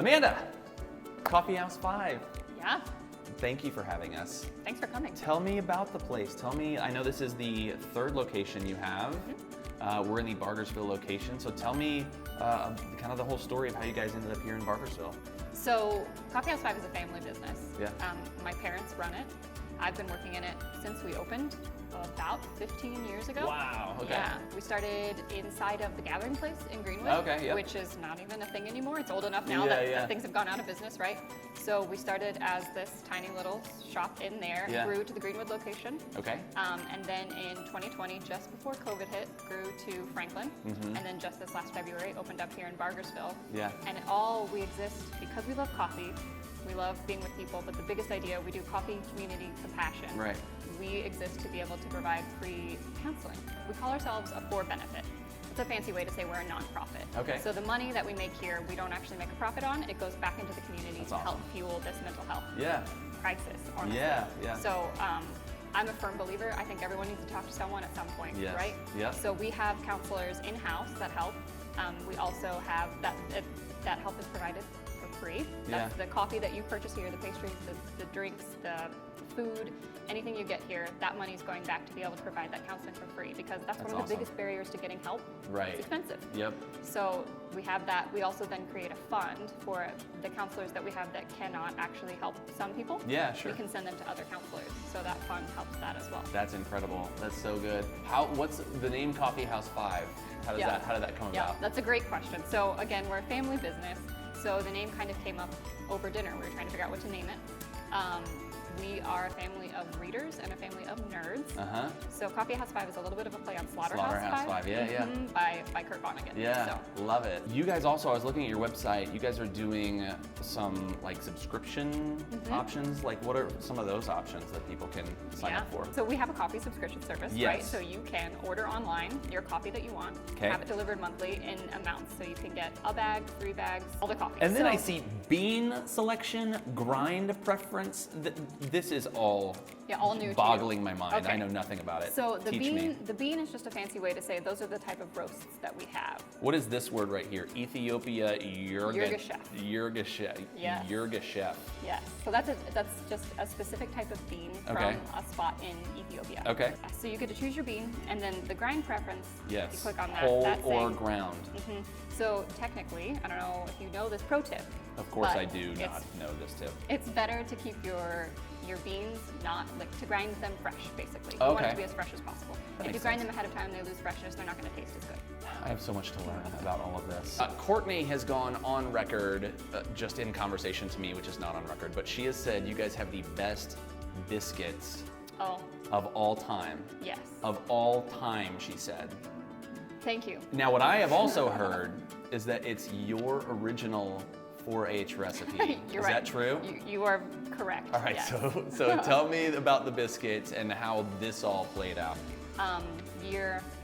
Amanda, Coffeehouse Five. Yeah. Thank you for having us. Thanks for coming. Tell me about the place. Tell me, I know this is the third location you have. We're in the Bargersville location, so tell me kind of the whole story of how you guys ended up here in Bargersville. So Coffeehouse Five is a family business. Yeah. My parents run it. I've been working in it since we opened about 15 years ago. Wow, okay. Yeah, we started inside of the Gathering Place in Greenwood, Okay, yep. which is not even a thing anymore. It's old enough now Yeah, that things have gone out of business, right? So we started as this tiny little shop in there, Yeah. grew to the Greenwood location. Okay. And then in 2020, just before COVID hit, grew to Franklin. And then just this last February, opened up here in Bargersville. Yeah. And we exist because we love coffee. We love being with people, but the biggest idea, we do coffee, community, compassion. Right. We exist to be able to provide free counseling. We call ourselves a for-benefit. It's a fancy way to say we're a nonprofit. Okay. So the money that we make here, we don't actually make a profit on. It goes back into the community That's to help awesome. fuel this mental health Yeah. crisis, honestly. Yeah. So I'm a firm believer. I think everyone needs to talk to someone at some point, Yes. right? Yeah. So we have counselors in-house that help. We also have that help is provided for free. That's the coffee that you purchase here, the pastries, the drinks, the food, anything you get here, that money is going back to be able to provide that counseling for free, because that's one of the awesome. biggest barriers to getting help. Right. It's expensive. Yep. So we have that. We also then create a fund for the counselors that we have that cannot actually help some people. Yeah, sure. We can send them to other counselors. So that fund helps that as well. That's incredible. That's so good. What's the name Coffeehouse Five? How did that come Yeah, about? that's a great question. So again, we're a family business. So the name kind of came up over dinner. We were trying to figure out what to name it. We are a family of readers and a family of nerds. So Coffeehouse Five is a little bit of a play on Slaughterhouse Five. Yeah. By Kurt Vonnegut. Yeah, So. love it. You guys also, I was looking at your website, you guys are doing some like subscription options. Like what are some of those options that people can sign up for? So we have a coffee subscription service, Yes. right? So you can order online your coffee that you want, Okay. have it delivered monthly in amounts. So you can get a bag, 3 bags, all the coffee. And then So- I see bean selection, grind preference. This is all all new to you. boggling my mind. Okay. I know nothing about it. So the Teach me. the bean is just a fancy way to say those are the type of roasts that we have. What is this word right here? Ethiopia Yirgacheffe. Yirgacheffe. Yes. Yirgacheffe. Yes. So that's just a specific type of bean from Okay. a spot in Ethiopia. Okay. So you get to choose your bean, and then the grind preference. Yes. You click on that. Whole that's or saying- ground. So technically, I don't know if you know this pro tip. Of course but I do not it's- know this tip. It's better to keep your beans to grind them fresh, basically. You want it Okay. to be as fresh as possible. If you makes grind sense. them ahead of time, they lose freshness. They're not going to taste as good. I have so much to learn about all of this. Courtney has gone on record, just in conversation to me, which is not on record, but she has said you guys have the best biscuits Oh, of all time. yes. Of all time, she said. Thank you. Now, what I have also heard is that it's your original 4-H recipe. You're is right. that true? You are correct. All right, yes. so tell me about the biscuits and how this all played out.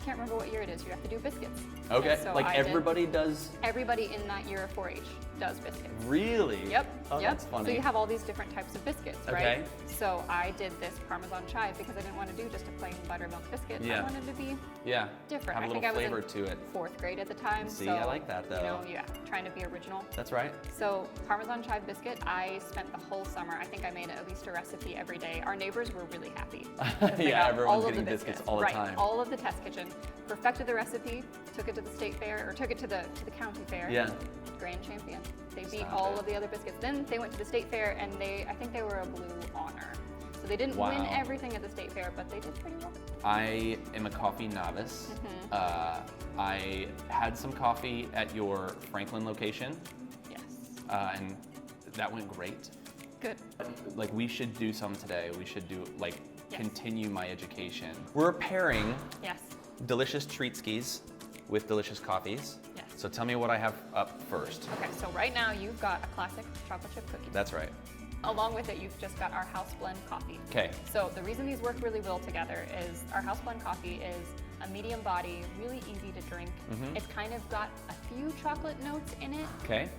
Can't remember what year it is. You have to do biscuits. Okay, And so like I did- everybody does. Everybody in that year of 4-H does biscuits. Really? Yep. Oh, yep. that's funny. So you have all these different types of biscuits, Okay. right? So I did this Parmesan chive because I didn't want to do just a plain buttermilk biscuit. Yeah. I wanted to be Yeah. different. Have a I think little I was flavor in to it. 4th grade at the time. See, so, I like that, though. Trying to be original. That's right. So Parmesan chive biscuit, I spent the whole summer, I think I made at least a recipe every day. Our neighbors were really happy. 'cause they Yeah, got everyone's all of getting the biscuits all the right, time. all of the test kitchen. Perfected the recipe, took it to the state fair, or took it to the county fair. Yeah. Grand champion. They beat Stop all it. of the other biscuits. Then they went to the state fair, and I think they were a blue honor. So they didn't Wow. win everything at the state fair, but they did pretty well. I am a coffee novice. I had some coffee at your Franklin location, Yes. and that went great. Good. Like, we should do some today. We should do, like, Yes. continue my education. We're pairing Yes. delicious treat skis with delicious coffees. Yes. So tell me what I have up first. Okay, so right now you've got a classic chocolate chip cookie. That's right. Along with it, you've just got our house blend coffee. Okay. So the reason these work really well together is our house blend coffee is a medium body, really easy to drink. It's kind of got a few chocolate notes in it. Okay.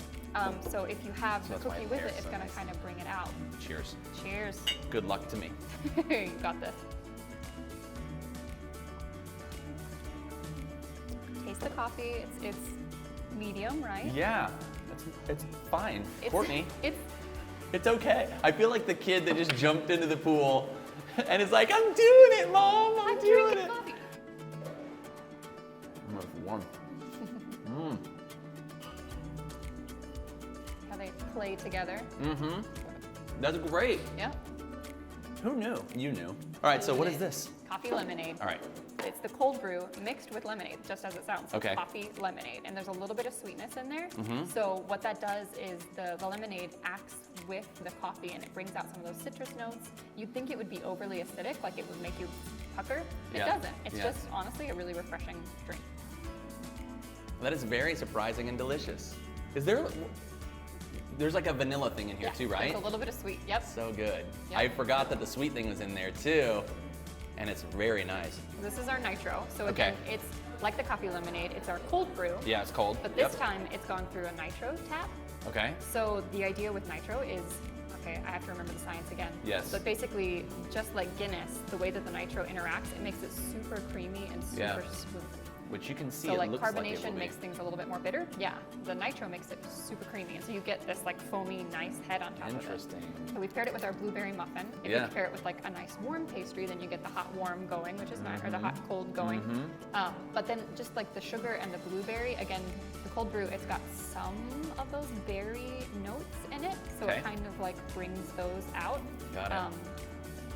So if you have So the that's why cookie it with pairs it, it's so gonna nice. kind of bring it out. Cheers. Cheers. Good luck to me. You got this. Taste the coffee. It's medium, right? Yeah. It's fine, Courtney. It's It's okay. I feel like the kid that just jumped into the pool and is like, I'm doing it, Mom. I'm doing drinking it. coffee. It's warm. How they play together. Mm-hmm. That's great. Yeah. Who knew? You knew. All right, so what is this? Coffee lemonade. All right. It's the cold brew mixed with lemonade, just as it sounds. It's Okay. coffee lemonade, and there's a little bit of sweetness in there. So what that does is the lemonade acts with the coffee, and it brings out some of those citrus notes. You'd think it would be overly acidic, like it would make you pucker. It Yeah. doesn't. It's Yeah. just honestly a really refreshing drink. That is very surprising and delicious. Is there? There's like a vanilla thing in here Yes, too, right? There's a little bit of sweet. Yep. So good. Yep. I forgot that the sweet thing was in there too, and it's very nice. This is our nitro. So Okay. again, it's like the coffee lemonade. It's our cold brew. Yeah, it's cold. But this time it's gone through a nitro tap. Okay. So the idea with nitro is, okay, I have to remember the science again. Yes. But basically, just like Guinness, the way that the nitro interacts, it makes it super creamy and super Yeah. smooth. Which you can see. So it like looks like it carbonation will be. makes things a little bit more bitter. Yeah, the nitro makes it super creamy, and so you get this like foamy, nice head on top of it. Interesting. So we paired it with our blueberry muffin. If Yeah. you pair it with like a nice warm pastry, then you get the hot warm going, which is nice, or the hot cold going. But then just like the sugar and the blueberry, again, the cold brew, it's got some of those berry notes in it, so Okay. it kind of like brings those out. Got it.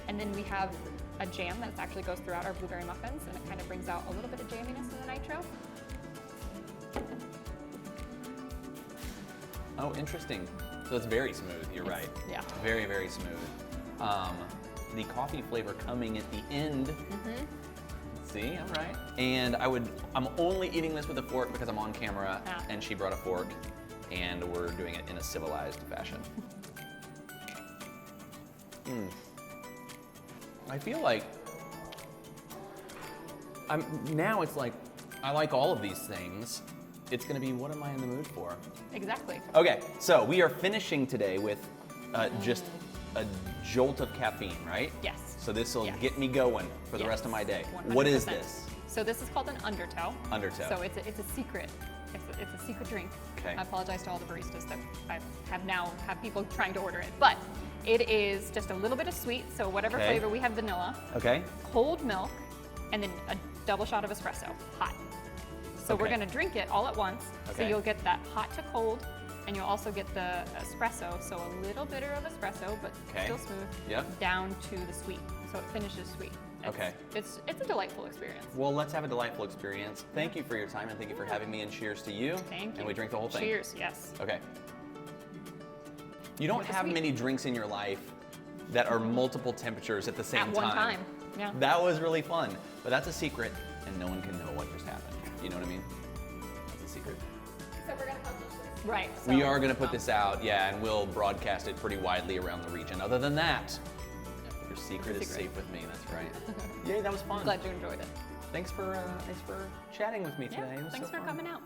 And then we have a jam that actually goes throughout our blueberry muffins, and it kind of brings out a little bit of jamminess in the nitro. Oh, interesting. So it's very smooth. You're right. Yeah. Very, very smooth. The coffee flavor coming at the end. See, I'm right. And I'm only eating this with a fork because I'm on camera, Ah. and she brought a fork, and we're doing it in a civilized fashion. I feel like now it's like I like all of these things. It's gonna be what am I in the mood for? Exactly. Okay, so we are finishing today with just a jolt of caffeine, right? Yes. So this will Yes. get me going for the Yes, rhave of my day. 100%. What is this? So this is called an undertow. Undertow. So it's a secret. It's a secret drink. Okay. I apologize to all the baristas that I have people trying to order it, but it is just a little bit of sweet. So whatever Okay. flavor we have, vanilla, Okay. cold milk, and then a double shot of espresso, hot. So we're Okay. gonna drink it all at once. So Okay. you'll get that hot to cold, and you'll also get the espresso. So a little bitter of espresso, but Okay. still smooth. Yep. Down to the sweet, so it finishes sweet. Okay. It's a delightful experience. Well, let's have a delightful experience. Thank you for your time and thank you for having me, and cheers to you. Thank you. And we drink the whole thing. Cheers. Yes. Okay. You don't With the have sweet. many drinks in your life that are multiple temperatures at the same At one time. Yeah. That was really fun, but that's a secret, and no one can know what just happened. You know what I mean? That's a secret. So we're gonna publish this. Right. We so- are going to put this out, yeah, and we'll broadcast it pretty widely around the region. Other than that, your secret is Secret. safe with me. That's right. Yay, that was fun. Glad you enjoyed it. Thanks for chatting with me today. Yeah. It was Thanks so for fun. coming out.